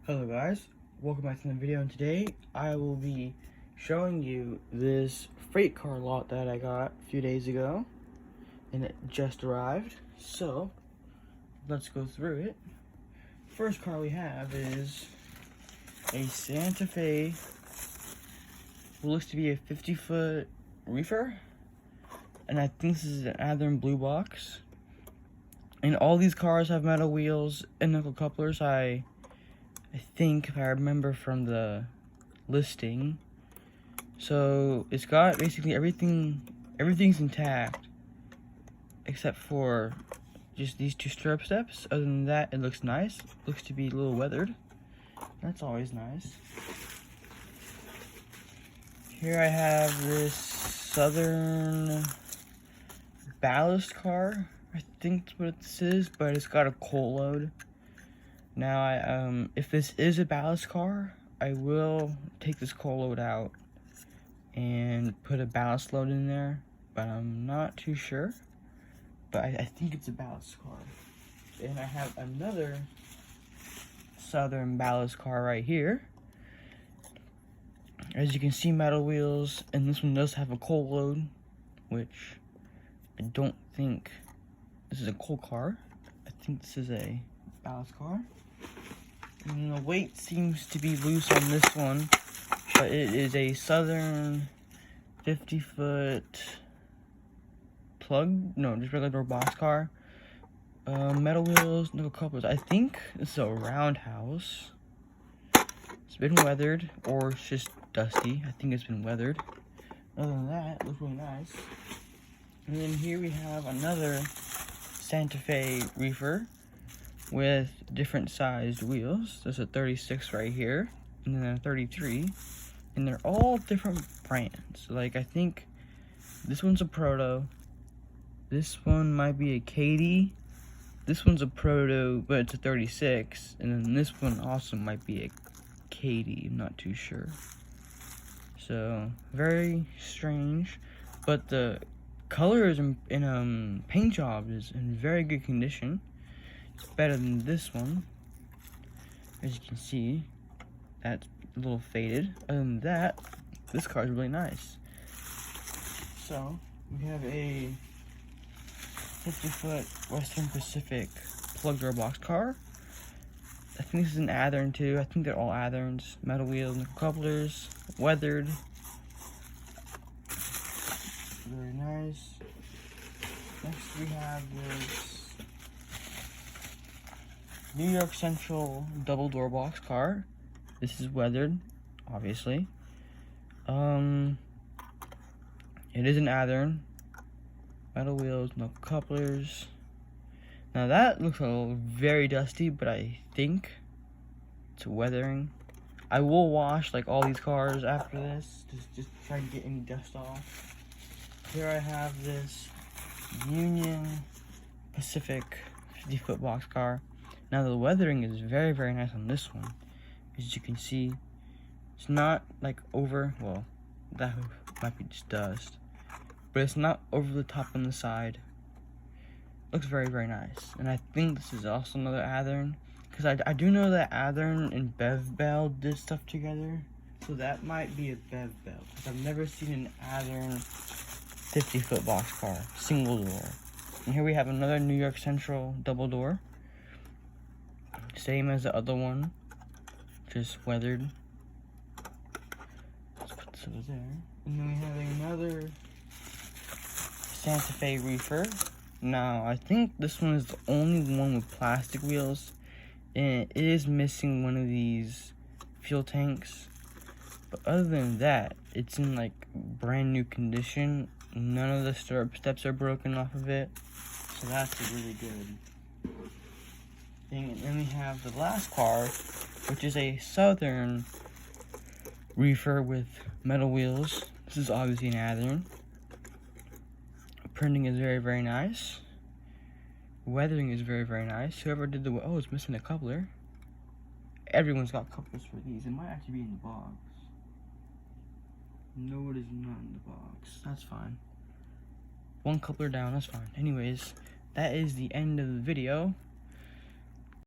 Hello guys, welcome back to the video, and today I will be showing you this freight car lot that I got a few days ago, and it just arrived. So let's go through it. First car we have is a Santa Fe, what looks to be a 50-foot reefer, and I think this is an Athearn blue box. And all these cars have metal wheels and nickel couplers. I think, if I remember from the listing. So it's got basically everything's intact except for just these two stirrup steps. Other than that, it looks nice. Looks to be a little weathered. That's always nice. Here I have this Southern ballast car. I think that's what this is, but it's got a coal load. Now, if this is a ballast car, I will take this coal load out and put a ballast load in there, but I'm not too sure. But I think it's a ballast car. And I have another Southern ballast car right here. As you can see, metal wheels, and this one does have a coal load, which I don't think this is a coal car. I think this is a ballast car. And the weight seems to be loose on this one, but it is a Southern 50-foot just regular door box car. Metal wheels, nickel couplers. I think this is a roundhouse. It's been weathered, or it's just dusty. I think it's been weathered. Other than that, it looks really nice. And then here we have another Santa Fe reefer with different sized wheels. There's a 36 right here, and then a 33, and they're all different brands. Like, I think this one's a Proto, this one might be a Katie, this one's a Proto, but it's a 36, and then this one also might be a Katie. I'm not too sure. So very strange, but the colors and paint job is in very good condition. It's better than this one. As you can see, that's a little faded. Other than that, this car is really nice. So we have a 50-foot Western Pacific plug door box car. I think this is an Athearn too. I think they're all Athearns. Metal wheels, nickel couplers, weathered. Very nice. Next we have this New York Central double door box car. This is weathered, obviously. It is an Athearn. Metal wheels, no couplers. Now that looks very dusty, but I think it's weathering. I will wash like all these cars after this, just try to get any dust off. Here I have this Union Pacific 50-foot box car. Now the weathering is very, very nice on this one. As you can see, it's not like well, that might be just dust, but it's not over the top on the side. Looks very, very nice. And I think this is also another Athearn, because I do know that Athearn and Bev Bell did stuff together, so that might be a Bev Bell, because I've never seen an Athearn 50-foot box car, single door. And here we have another New York Central double door. Same as the other one, just weathered. Let's put this over there. And then we have another Santa Fe reefer. Now, I think this one is the only one with plastic wheels, and it is missing one of these fuel tanks. But other than that, it's in like brand new condition. None of the stirrup steps are broken off of it, so that's really good. And then we have the last car, which is a Southern reefer with metal wheels. This is obviously an Athearn. Printing is very, very nice. Weathering is very, very nice. Whoever did it's missing a coupler. Everyone's got couplers for these. It might actually be in the box. No, it is not in the box. That's fine. One coupler down, that's fine. Anyways, that is the end of the video.